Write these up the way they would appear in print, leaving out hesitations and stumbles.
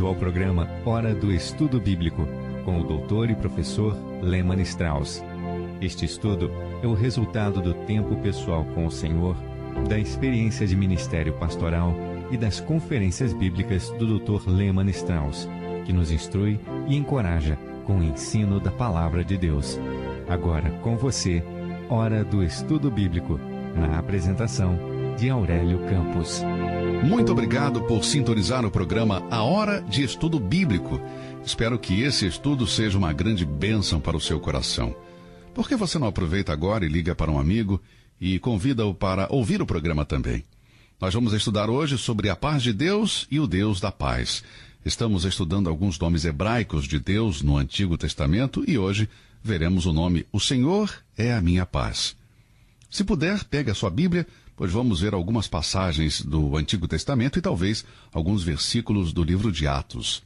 bem-vindo ao programa Hora do Estudo Bíblico, com o doutor e professor Lehmann Strauss. Este estudo é o resultado do tempo pessoal com o Senhor, da experiência de ministério pastoral e das conferências bíblicas do Dr. Lehmann Strauss, que nos instrui e encoraja com o ensino da Palavra de Deus. Agora com você, Hora do Estudo Bíblico, na apresentação de Aurélio Campos. Muito obrigado por sintonizar o programa A Hora de Estudo Bíblico. Espero que esse estudo seja uma grande bênção para o seu coração. Por que você não aproveita agora e liga para um amigo e convida-o para ouvir o programa também? Nós vamos estudar hoje sobre a paz de Deus e o Deus da paz. Estamos estudando alguns nomes hebraicos de Deus no Antigo Testamento e hoje veremos o nome O Senhor é a minha paz. Se puder, pegue a sua Bíblia, pois vamos ver algumas passagens do Antigo Testamento e talvez alguns versículos do livro de Atos.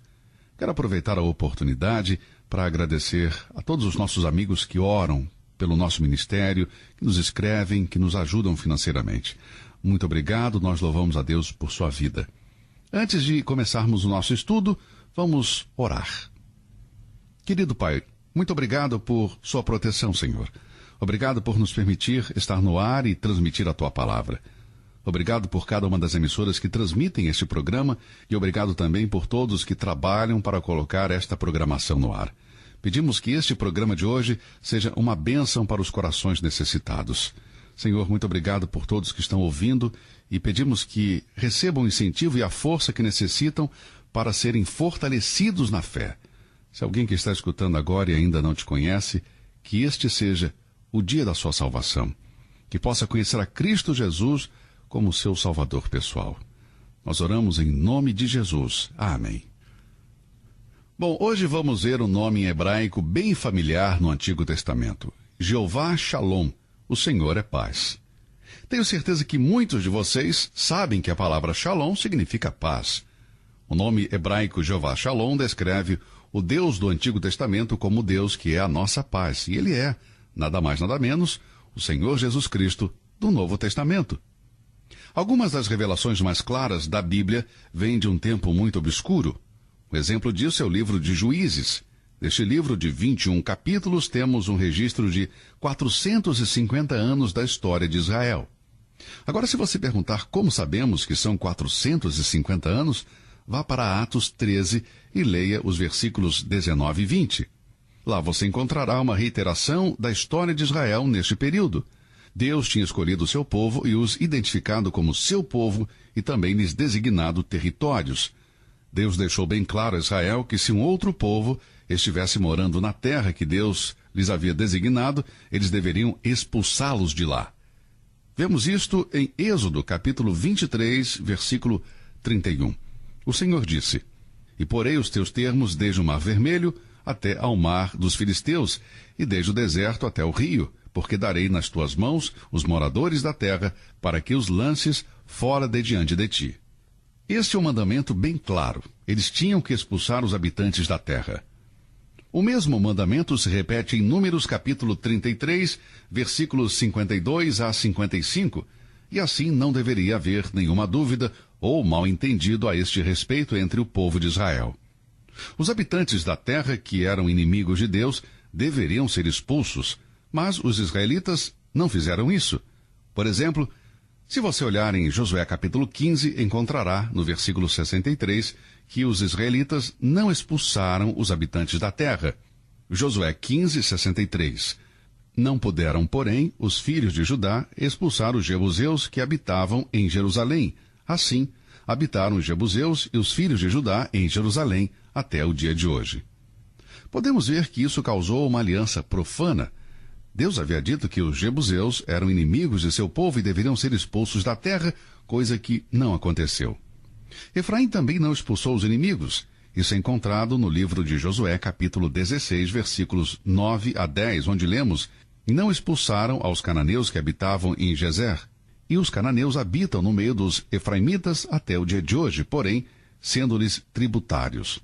Quero aproveitar a oportunidade para agradecer a todos os nossos amigos que oram pelo nosso ministério, que nos escrevem, que nos ajudam financeiramente. Muito obrigado, nós louvamos a Deus por sua vida. Antes de começarmos o nosso estudo, vamos orar. Querido Pai, muito obrigado por sua proteção, Senhor. Obrigado por nos permitir estar no ar e transmitir a Tua Palavra. Obrigado por cada uma das emissoras que transmitem este programa e obrigado também por todos que trabalham para colocar esta programação no ar. Pedimos que este programa de hoje seja uma bênção para os corações necessitados. Senhor, muito obrigado por todos que estão ouvindo e pedimos que recebam o incentivo e a força que necessitam para serem fortalecidos na fé. Se alguém que está escutando agora e ainda não te conhece, que este seja o dia da sua salvação, que possa conhecer a Cristo Jesus como seu Salvador pessoal. Nós oramos em nome de Jesus. Amém. Bom, hoje vamos ver um nome em hebraico bem familiar no Antigo Testamento. Jeová Shalom, o Senhor é paz. Tenho certeza que muitos de vocês sabem que a palavra Shalom significa paz. O nome hebraico Jeová Shalom descreve o Deus do Antigo Testamento como o Deus que é a nossa paz, e Ele é, nada mais nada menos, o Senhor Jesus Cristo do Novo Testamento. Algumas das revelações mais claras da Bíblia vêm de um tempo muito obscuro. Um exemplo disso é o livro de Juízes. Neste livro de 21 capítulos temos um registro de 450 anos da história de Israel. Agora, se você perguntar como sabemos que são 450 anos, vá para Atos 13 e leia os versículos 19 e 20. Lá você encontrará uma reiteração da história de Israel neste período. Deus tinha escolhido o seu povo e os identificado como seu povo e também lhes designado territórios. Deus deixou bem claro a Israel que se um outro povo estivesse morando na terra que Deus lhes havia designado, eles deveriam expulsá-los de lá. Vemos isto em Êxodo, capítulo 23, versículo 31. O Senhor disse: E porei os teus termos desde o Mar Vermelho até ao mar dos filisteus, e desde o deserto até o rio, porque darei nas tuas mãos os moradores da terra, para que os lances fora de diante de ti. Este é um mandamento bem claro. Eles tinham que expulsar os habitantes da terra. O mesmo mandamento se repete em Números capítulo 33, versículos 52 a 55, e assim não deveria haver nenhuma dúvida ou mal-entendido a este respeito entre o povo de Israel. Os habitantes da terra, que eram inimigos de Deus, deveriam ser expulsos, mas os israelitas não fizeram isso. Por exemplo, se você olhar em Josué capítulo 15, encontrará, no versículo 63, que os israelitas não expulsaram os habitantes da terra. Josué 15, 63. Não puderam, porém, os filhos de Judá expulsar os jebuseus que habitavam em Jerusalém. Assim, habitaram os jebuseus e os filhos de Judá em Jerusalém até o dia de hoje. Podemos ver que isso causou uma aliança profana. Deus havia dito que os jebuseus eram inimigos de seu povo e deveriam ser expulsos da terra, coisa que não aconteceu. Efraim também não expulsou os inimigos. Isso é encontrado no livro de Josué, capítulo 16, versículos 9 a 10, onde lemos: E não expulsaram aos cananeus que habitavam em Gezer. E os cananeus habitam no meio dos efraimitas até o dia de hoje, porém, sendo-lhes tributários.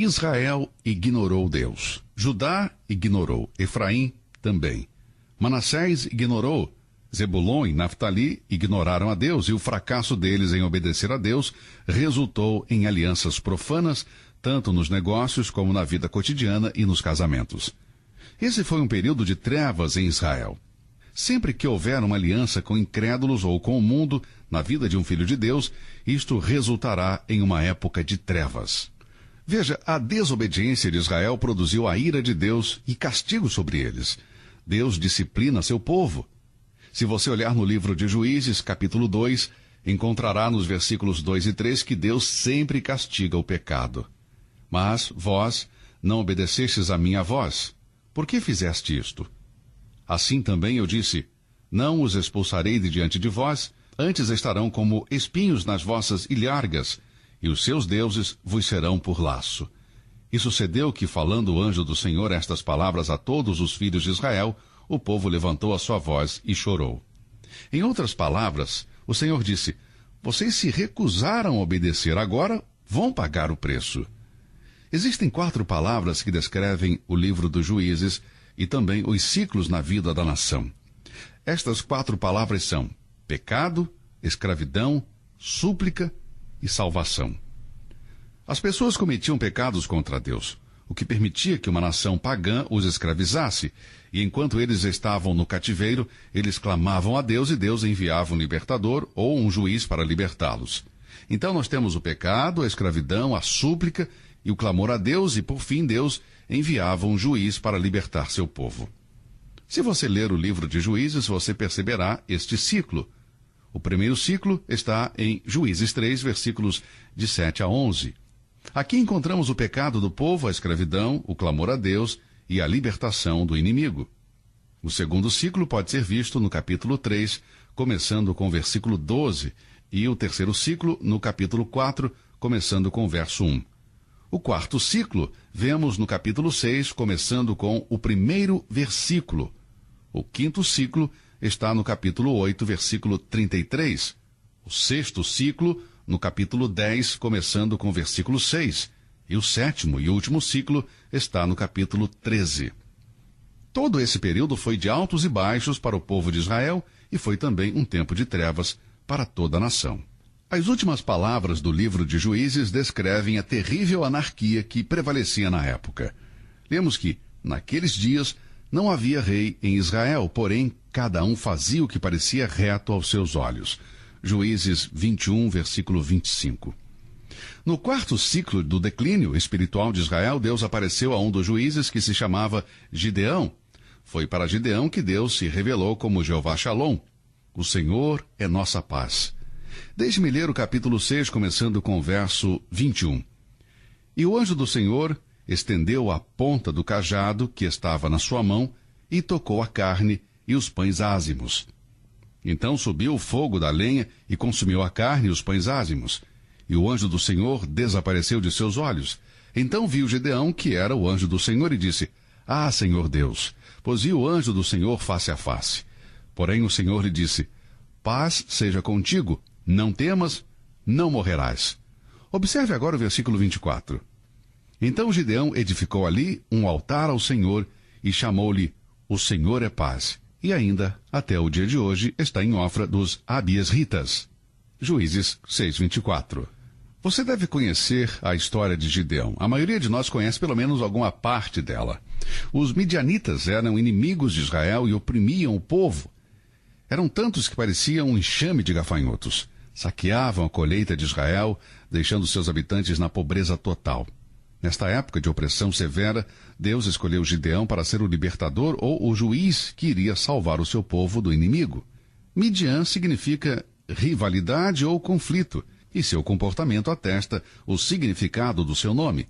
Israel ignorou Deus. Judá ignorou. Efraim também. Manassés ignorou. Zebulon e Naftali ignoraram a Deus, e o fracasso deles em obedecer a Deus resultou em alianças profanas, tanto nos negócios como na vida cotidiana e nos casamentos. Esse foi um período de trevas em Israel. Sempre que houver uma aliança com incrédulos ou com o mundo na vida de um filho de Deus, isto resultará em uma época de trevas. Veja, a desobediência de Israel produziu a ira de Deus e castigo sobre eles. Deus disciplina seu povo. Se você olhar no livro de Juízes, capítulo 2, encontrará nos versículos 2 e 3 que Deus sempre castiga o pecado. Mas vós não obedecestes a minha voz. Por que fizeste isto? Assim também eu disse, não os expulsarei de diante de vós, antes estarão como espinhos nas vossas ilhargas, e os seus deuses vos serão por laço. E sucedeu que, falando o anjo do Senhor estas palavras a todos os filhos de Israel, o povo levantou a sua voz e chorou. Em outras palavras, o Senhor disse, vocês se recusaram a obedecer, agora vão pagar o preço. Existem 4 palavras que descrevem o livro dos Juízes e também os ciclos na vida da nação. Estas 4 palavras são pecado, escravidão, súplica e salvação. As pessoas cometiam pecados contra Deus, o que permitia que uma nação pagã os escravizasse, e enquanto eles estavam no cativeiro, eles clamavam a Deus e Deus enviava um libertador ou um juiz para libertá-los. Então nós temos o pecado, a escravidão, a súplica e o clamor a Deus, e por fim Deus enviava um juiz para libertar seu povo. Se você ler o livro de Juízes, você perceberá este ciclo. O primeiro ciclo está em Juízes 3, versículos de 7 a 11. Aqui encontramos o pecado do povo, a escravidão, o clamor a Deus e a libertação do inimigo. O segundo ciclo pode ser visto no capítulo 3, começando com o versículo 12, e o terceiro ciclo no capítulo 4, começando com o verso 1. O quarto ciclo vemos no capítulo 6, começando com o primeiro versículo. O quinto ciclo está no capítulo 8, versículo 33. O sexto ciclo, no capítulo 10, começando com o versículo 6. E o sétimo e último ciclo está no capítulo 13. Todo esse período foi de altos e baixos para o povo de Israel e foi também um tempo de trevas para toda a nação. As últimas palavras do livro de Juízes descrevem a terrível anarquia que prevalecia na época. Lemos que, naqueles dias, não havia rei em Israel, porém, cada um fazia o que parecia reto aos seus olhos. Juízes 21, versículo 25. No quarto ciclo do declínio espiritual de Israel, Deus apareceu a um dos juízes que se chamava Gideão. Foi para Gideão que Deus se revelou como Jeová Shalom. O Senhor é nossa paz. Deixe-me ler o capítulo 6, começando com o verso 21. E o anjo do Senhor estendeu a ponta do cajado que estava na sua mão e tocou a carne e os pães ázimos. Então subiu o fogo da lenha e consumiu a carne e os pães ázimos. E o anjo do Senhor desapareceu de seus olhos. Então viu Gideão que era o anjo do Senhor e disse, Ah, Senhor Deus, pois vi o anjo do Senhor face a face. Porém o Senhor lhe disse, Paz seja contigo, não temas, não morrerás. Observe agora o versículo 24. Então Gideão edificou ali um altar ao Senhor e chamou-lhe O Senhor é Paz. E ainda, até o dia de hoje, está em Ofra dos Abiesritas. Juízes 6:24. Você deve conhecer a história de Gideão. A maioria de nós conhece pelo menos alguma parte dela. Os midianitas eram inimigos de Israel e oprimiam o povo. Eram tantos que pareciam um enxame de gafanhotos. Saqueavam a colheita de Israel, deixando seus habitantes na pobreza total. Nesta época de opressão severa, Deus escolheu Gideão para ser o libertador ou o juiz que iria salvar o seu povo do inimigo. Midian significa rivalidade ou conflito, e seu comportamento atesta o significado do seu nome.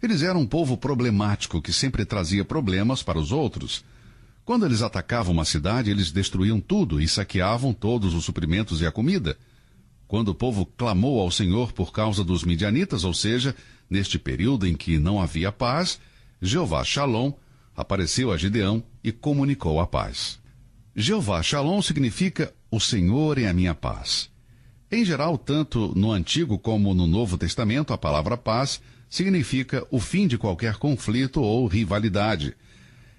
Eles eram um povo problemático que sempre trazia problemas para os outros. Quando eles atacavam uma cidade, eles destruíam tudo e saqueavam todos os suprimentos e a comida. Quando o povo clamou ao Senhor por causa dos midianitas, ou seja, neste período em que não havia paz, Jeová Shalom apareceu a Gideão e comunicou a paz. Jeová Shalom significa o Senhor é a minha paz. Em geral, tanto no Antigo como no Novo Testamento, a palavra paz significa o fim de qualquer conflito ou rivalidade.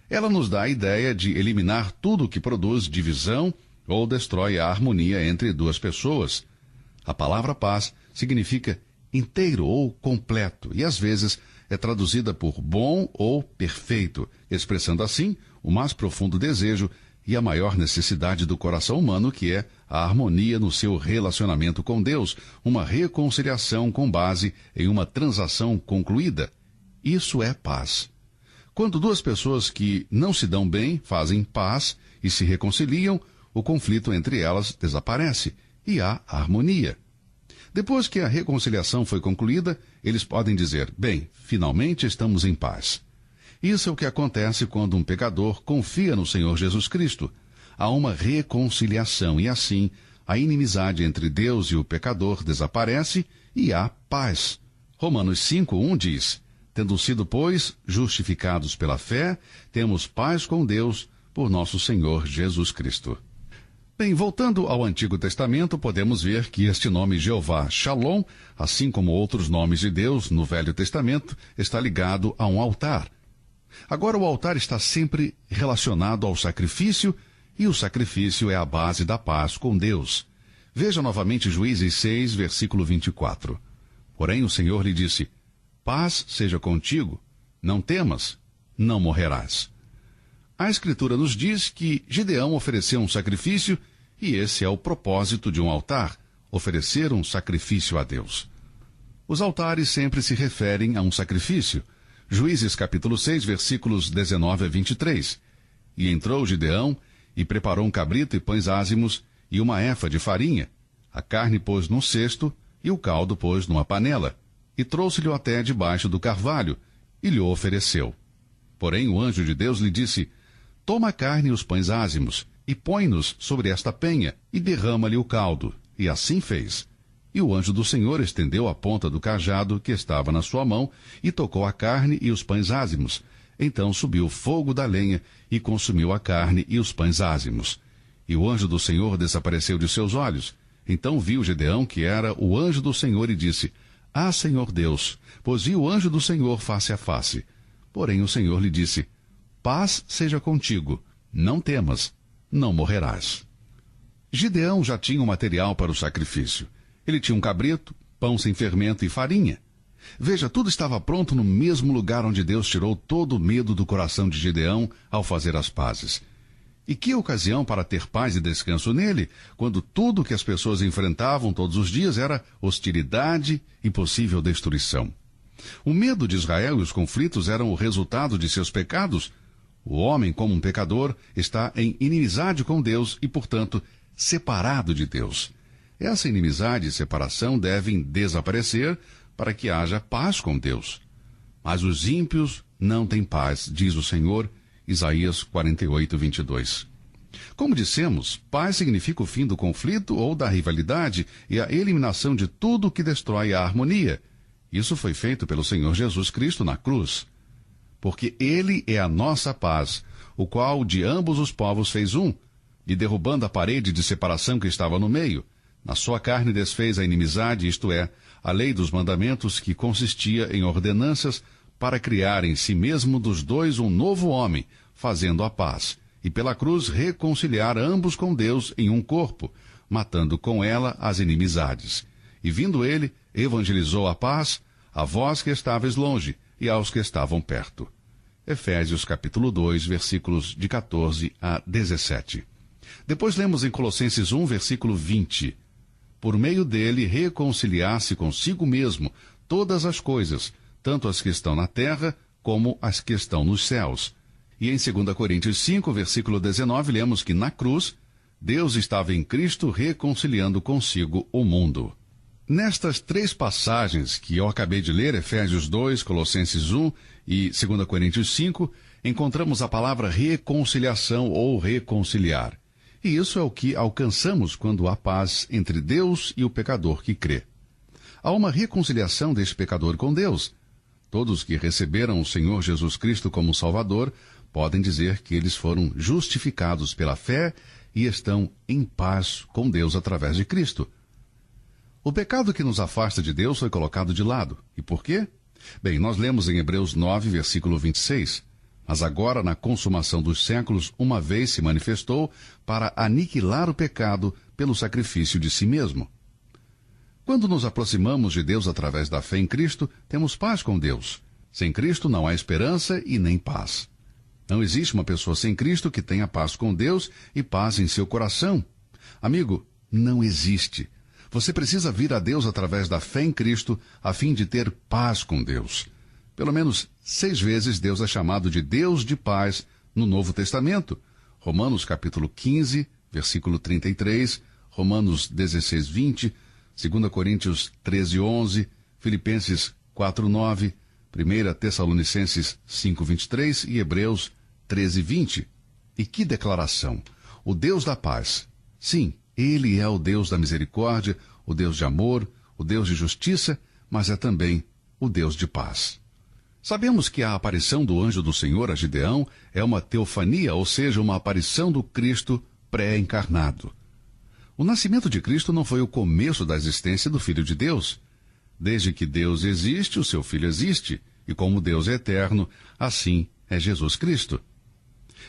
Ela nos dá a ideia de eliminar tudo que produz divisão ou destrói a harmonia entre duas pessoas. A palavra paz significa inteiro ou completo, e às vezes é traduzida por bom ou perfeito, expressando assim o mais profundo desejo e a maior necessidade do coração humano, que é a harmonia no seu relacionamento com Deus, uma reconciliação com base em uma transação concluída. Isso é paz. Quando duas pessoas que não se dão bem fazem paz e se reconciliam, o conflito entre elas desaparece e há harmonia. Depois que a reconciliação foi concluída, eles podem dizer: bem, finalmente estamos em paz. Isso é o que acontece quando um pecador confia no Senhor Jesus Cristo. Há uma reconciliação e assim a inimizade entre Deus e o pecador desaparece e há paz. Romanos 5:1 diz: tendo sido, pois, justificados pela fé, temos paz com Deus por nosso Senhor Jesus Cristo. Bem, voltando ao Antigo Testamento, podemos ver que este nome Jeová Shalom, assim como outros nomes de Deus no Velho Testamento, está ligado a um altar. Agora, o altar está sempre relacionado ao sacrifício, e o sacrifício é a base da paz com Deus. Veja novamente Juízes 6, versículo 24. Porém, o Senhor lhe disse: paz seja contigo, não temas, não morrerás. A Escritura nos diz que Gideão ofereceu um sacrifício, e esse é o propósito de um altar, oferecer um sacrifício a Deus. Os altares sempre se referem a um sacrifício. Juízes capítulo 6, versículos 19 a 23. E entrou Gideão, e preparou um cabrito e pães ázimos, e uma efa de farinha. A carne pôs num cesto, e o caldo pôs numa panela. E trouxe-lhe até debaixo do carvalho, e lhe ofereceu. Porém o anjo de Deus lhe disse: toma a carne e os pães ázimos, e põe-nos sobre esta penha, e derrama-lhe o caldo. E assim fez. E o anjo do Senhor estendeu a ponta do cajado que estava na sua mão, e tocou a carne e os pães ázimos. Então subiu o fogo da lenha, e consumiu a carne e os pães ázimos. E o anjo do Senhor desapareceu de seus olhos. Então viu Gideão que era o anjo do Senhor, e disse: ah, Senhor Deus, pois vi o anjo do Senhor face a face. Porém o Senhor lhe disse: paz seja contigo, não temas, não morrerás. Gideão já tinha o material para o sacrifício. Ele tinha um cabrito, pão sem fermento e farinha. Veja, tudo estava pronto no mesmo lugar onde Deus tirou todo o medo do coração de Gideão ao fazer as pazes. E que ocasião para ter paz e descanso nele, quando tudo que as pessoas enfrentavam todos os dias era hostilidade e possível destruição. O medo de Israel e os conflitos eram o resultado de seus pecados. O homem, como um pecador, está em inimizade com Deus e, portanto, separado de Deus. Essa inimizade e separação devem desaparecer para que haja paz com Deus. Mas os ímpios não têm paz, diz o Senhor, Isaías 48, 22. Como dissemos, paz significa o fim do conflito ou da rivalidade e a eliminação de tudo que destrói a harmonia. Isso foi feito pelo Senhor Jesus Cristo na cruz. Porque Ele é a nossa paz, o qual de ambos os povos fez um, e derrubando a parede de separação que estava no meio, na sua carne desfez a inimizade, isto é, a lei dos mandamentos, que consistia em ordenanças para criar em si mesmo dos dois um novo homem, fazendo a paz, e pela cruz reconciliar ambos com Deus em um corpo, matando com ela as inimizades. E vindo ele, evangelizou a paz a vós que estáveis longe e aos que estavam perto. Efésios capítulo 2, versículos de 14 a 17. Depois lemos em Colossenses 1, versículo 20. Por meio dele reconciliar-se consigo mesmo todas as coisas, tanto as que estão na terra como as que estão nos céus. E em 2 Coríntios 5, versículo 19, lemos que na cruz, Deus estava em Cristo reconciliando consigo o mundo. Nestas três passagens que eu acabei de ler, Efésios 2, Colossenses 1 e 2 Coríntios 5, encontramos a palavra reconciliação ou reconciliar. E isso é o que alcançamos quando há paz entre Deus e o pecador que crê. Há uma reconciliação deste pecador com Deus. Todos que receberam o Senhor Jesus Cristo como Salvador podem dizer que eles foram justificados pela fé e estão em paz com Deus através de Cristo. O pecado que nos afasta de Deus foi colocado de lado. E por quê? Bem, nós lemos em Hebreus 9, versículo 26. Mas agora, na consumação dos séculos, uma vez se manifestou para aniquilar o pecado pelo sacrifício de si mesmo. Quando nos aproximamos de Deus através da fé em Cristo, temos paz com Deus. Sem Cristo não há esperança e nem paz. Não existe uma pessoa sem Cristo que tenha paz com Deus e paz em seu coração. Amigo, não existe. Você precisa vir a Deus através da fé em Cristo a fim de ter paz com Deus. Pelo menos 6 vezes Deus é chamado de Deus de paz no Novo Testamento. Romanos capítulo 15, versículo 33, Romanos 16, 20, 2 Coríntios 13, 11, Filipenses 4, 9, 1 Tessalonicenses 5, 23 e Hebreus 13, 20. E que declaração! O Deus da paz. Sim, Ele é o Deus da misericórdia, o Deus de amor, o Deus de justiça, mas é também o Deus de paz. Sabemos que a aparição do anjo do Senhor a Gideão é uma teofania, ou seja, uma aparição do Cristo pré-encarnado. O nascimento de Cristo não foi o começo da existência do Filho de Deus. Desde que Deus existe, o seu Filho existe, e como Deus é eterno, assim é Jesus Cristo.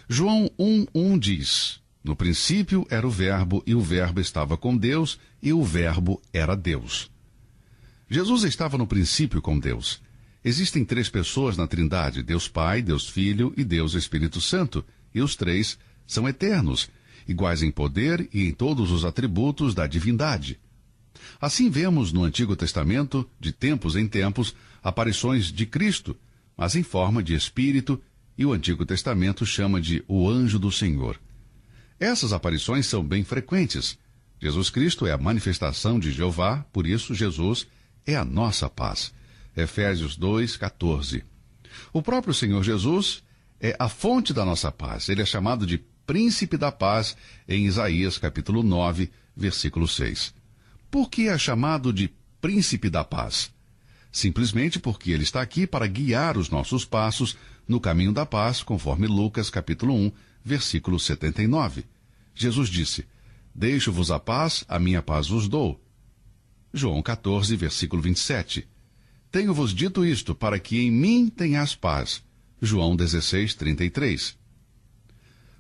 João 1:1 diz: No princípio era o Verbo, e o Verbo estava com Deus, e o Verbo era Deus. Jesus estava no princípio com Deus. Existem 3 pessoas na Trindade, Deus Pai, Deus Filho e Deus Espírito Santo, e os 3 são eternos, iguais em poder e em todos os atributos da divindade. Assim vemos no Antigo Testamento, de tempos em tempos, aparições de Cristo, mas em forma de Espírito, e o Antigo Testamento chama de o anjo do Senhor. Essas aparições são bem frequentes. Jesus Cristo é a manifestação de Jeová, por isso Jesus é a nossa paz. Efésios 2:14. O próprio Senhor Jesus é a fonte da nossa paz. Ele é chamado de Príncipe da Paz em Isaías capítulo 9, versículo 6. Por que é chamado de Príncipe da Paz? Simplesmente porque ele está aqui para guiar os nossos passos no caminho da paz, conforme Lucas capítulo 1, versículo 79. Jesus disse: Deixo-vos a paz, a minha paz vos dou. João 14, versículo 27. Tenho-vos dito isto, para que em mim tenhas paz. João 16, 33.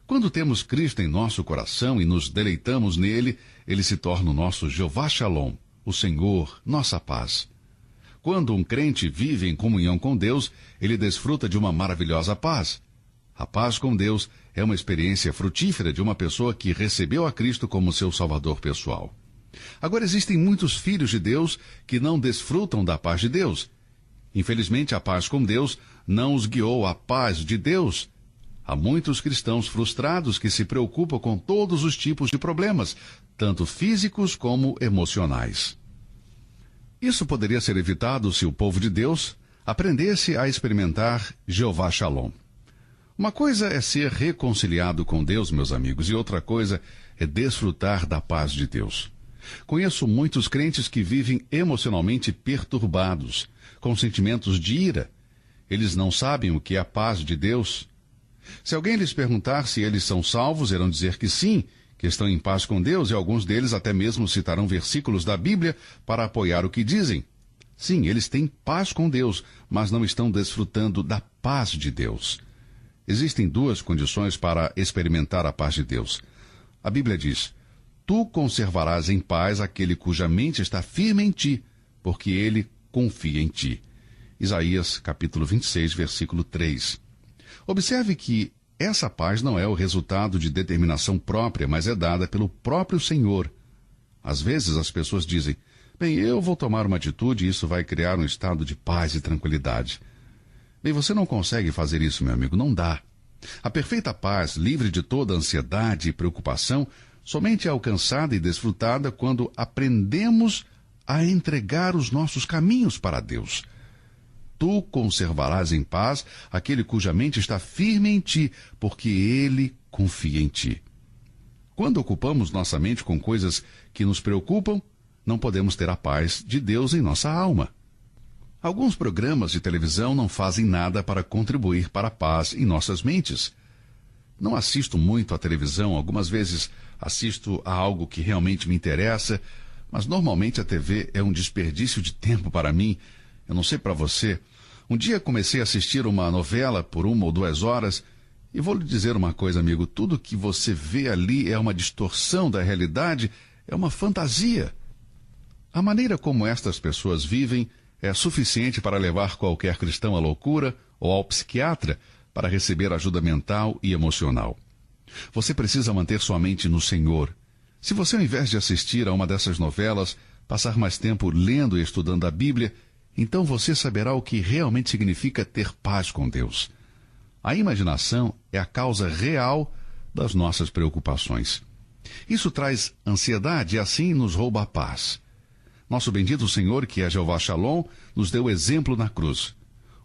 Quando temos Cristo em nosso coração e nos deleitamos nele, ele se torna o nosso Jeová Shalom, o Senhor, nossa paz. Quando um crente vive em comunhão com Deus, ele desfruta de uma maravilhosa paz. A paz com Deus é uma experiência frutífera de uma pessoa que recebeu a Cristo como seu Salvador pessoal. Agora, existem muitos filhos de Deus que não desfrutam da paz de Deus. Infelizmente, a paz com Deus não os guiou à paz de Deus. Há muitos cristãos frustrados que se preocupam com todos os tipos de problemas, tanto físicos como emocionais. Isso poderia ser evitado se o povo de Deus aprendesse a experimentar Jeová Shalom. Uma coisa é ser reconciliado com Deus, meus amigos, e outra coisa é desfrutar da paz de Deus. Conheço muitos crentes que vivem emocionalmente perturbados, com sentimentos de ira. Eles não sabem o que é a paz de Deus. Se alguém lhes perguntar se eles são salvos, irão dizer que sim, que estão em paz com Deus, e alguns deles até mesmo citarão versículos da Bíblia para apoiar o que dizem. Sim, eles têm paz com Deus, mas não estão desfrutando da paz de Deus. Existem 2 condições para experimentar a paz de Deus. A Bíblia diz: Tu conservarás em paz aquele cuja mente está firme em ti, porque ele confia em ti. Isaías capítulo 26, versículo 3. Observe que essa paz não é o resultado de determinação própria, mas é dada pelo próprio Senhor. Às vezes as pessoas dizem: bem, eu vou tomar uma atitude e isso vai criar um estado de paz e tranquilidade. Bem, você não consegue fazer isso, meu amigo, não dá. A perfeita paz, livre de toda ansiedade e preocupação, somente é alcançada e desfrutada quando aprendemos a entregar os nossos caminhos para Deus. Tu conservarás em paz aquele cuja mente está firme em ti, porque ele confia em ti. Quando ocupamos nossa mente com coisas que nos preocupam, não podemos ter a paz de Deus em nossa alma. Alguns programas de televisão não fazem nada para contribuir para a paz em nossas mentes. Não assisto muito à televisão, algumas vezes assisto a algo que realmente me interessa, mas normalmente a TV é um desperdício de tempo para mim. Eu não sei para você. Um dia comecei a assistir uma novela por 1 ou 2 horas e vou lhe dizer uma coisa, amigo, tudo que você vê ali é uma distorção da realidade, é uma fantasia. A maneira como estas pessoas vivem é suficiente para levar qualquer cristão à loucura ou ao psiquiatra para receber ajuda mental e emocional. Você precisa manter sua mente no Senhor. Se você, ao invés de assistir a uma dessas novelas, passar mais tempo lendo e estudando a Bíblia, então você saberá o que realmente significa ter paz com Deus. A imaginação é a causa real das nossas preocupações. Isso traz ansiedade e assim nos rouba a paz. Nosso bendito Senhor, que é Jeová Shalom, nos deu exemplo na cruz,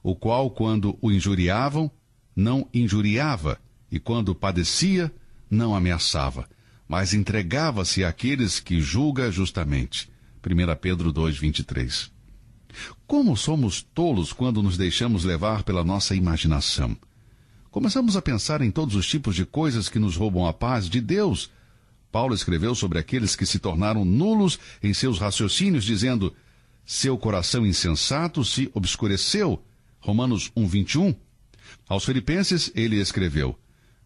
o qual, quando o injuriavam, não injuriava, e quando padecia, não ameaçava, mas entregava-se àqueles que julga justamente. 1 Pedro 2:23. Como somos tolos quando nos deixamos levar pela nossa imaginação. Começamos a pensar em todos os tipos de coisas que nos roubam a paz de Deus. Paulo escreveu sobre aqueles que se tornaram nulos em seus raciocínios, dizendo: seu coração insensato se obscureceu. Romanos 1:21. Aos Filipenses ele escreveu: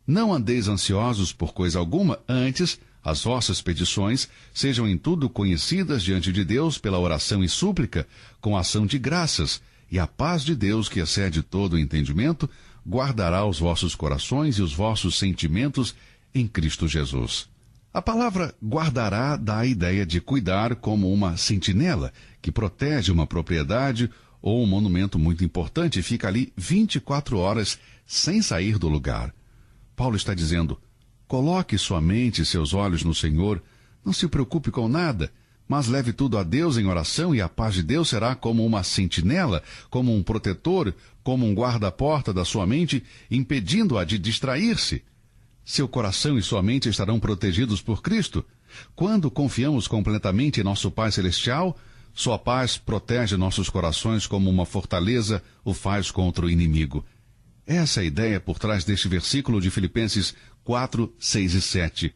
não andeis ansiosos por coisa alguma, antes as vossas petições sejam em tudo conhecidas diante de Deus pela oração e súplica, com ação de graças, e a paz de Deus, que excede todo o entendimento, guardará os vossos corações e os vossos sentimentos em Cristo Jesus. A palavra guardará dá a ideia de cuidar como uma sentinela, que protege uma propriedade ou um monumento muito importante e fica ali 24 horas sem sair do lugar. Paulo está dizendo: coloque sua mente e seus olhos no Senhor, não se preocupe com nada, mas leve tudo a Deus em oração e a paz de Deus será como uma sentinela, como um protetor, como um guarda-porta da sua mente, impedindo-a de distrair-se. Seu coração e sua mente estarão protegidos por Cristo. Quando confiamos completamente em nosso Pai Celestial, sua paz protege nossos corações como uma fortaleza o faz contra o inimigo. Essa é a ideia por trás deste versículo de Filipenses 4, 6 e 7.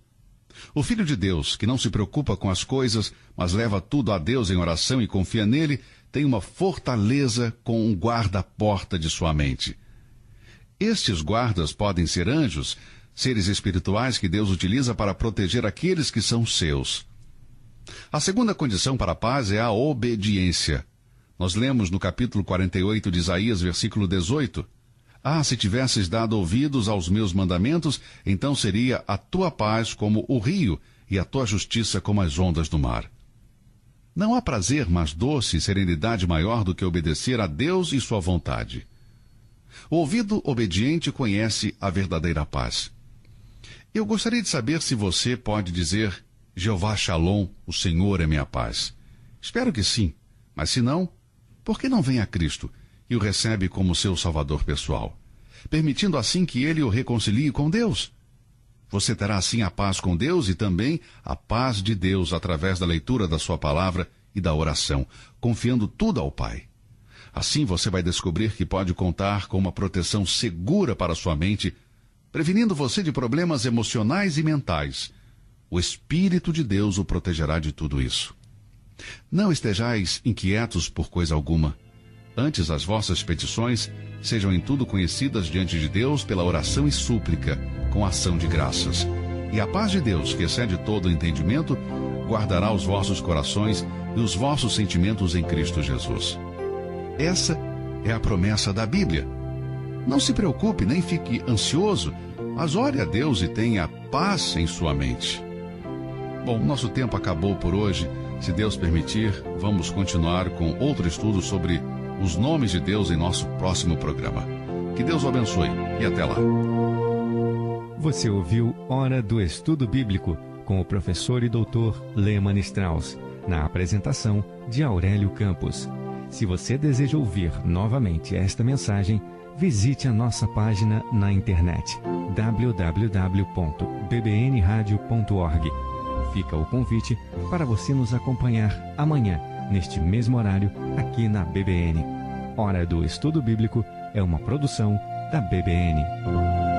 O Filho de Deus, que não se preocupa com as coisas, mas leva tudo a Deus em oração e confia nele, tem uma fortaleza com um guarda-porta de sua mente. Estes guardas podem ser anjos, seres espirituais que Deus utiliza para proteger aqueles que são seus. A segunda condição para a paz é a obediência. Nós lemos no capítulo 48 de Isaías, versículo 18, se tivesses dado ouvidos aos meus mandamentos, então seria a tua paz como o rio e a tua justiça como as ondas do mar. Não há prazer mais doce e serenidade maior do que obedecer a Deus e sua vontade. O ouvido obediente conhece a verdadeira paz. Eu gostaria de saber se você pode dizer: Jeová Shalom, o Senhor é minha paz. Espero que sim, mas se não, por que não vem a Cristo e o recebe como seu Salvador pessoal, permitindo assim que ele o reconcilie com Deus? Você terá assim a paz com Deus e também a paz de Deus através da leitura da sua palavra e da oração, confiando tudo ao Pai. Assim você vai descobrir que pode contar com uma proteção segura para sua mente, prevenindo você de problemas emocionais e mentais. O Espírito de Deus o protegerá de tudo isso. Não estejais inquietos por coisa alguma. Antes, as vossas petições sejam em tudo conhecidas diante de Deus pela oração e súplica, com ação de graças. E a paz de Deus, que excede todo o entendimento, guardará os vossos corações e os vossos sentimentos em Cristo Jesus. Essa é a promessa da Bíblia. Não se preocupe, nem fique ansioso, mas ore a Deus e tenha paz em sua mente. Bom, nosso tempo acabou por hoje. Se Deus permitir, vamos continuar com outro estudo sobre os nomes de Deus em nosso próximo programa. Que Deus o abençoe e até lá. Você ouviu Hora do Estudo Bíblico com o professor e doutor Lehmann Strauss, na apresentação de Aurélio Campos. Se você deseja ouvir novamente esta mensagem, visite a nossa página na internet www.bbnradio.org. Fica o convite para você nos acompanhar amanhã, neste mesmo horário, aqui na BBN. Hora do Estudo Bíblico é uma produção da BBN.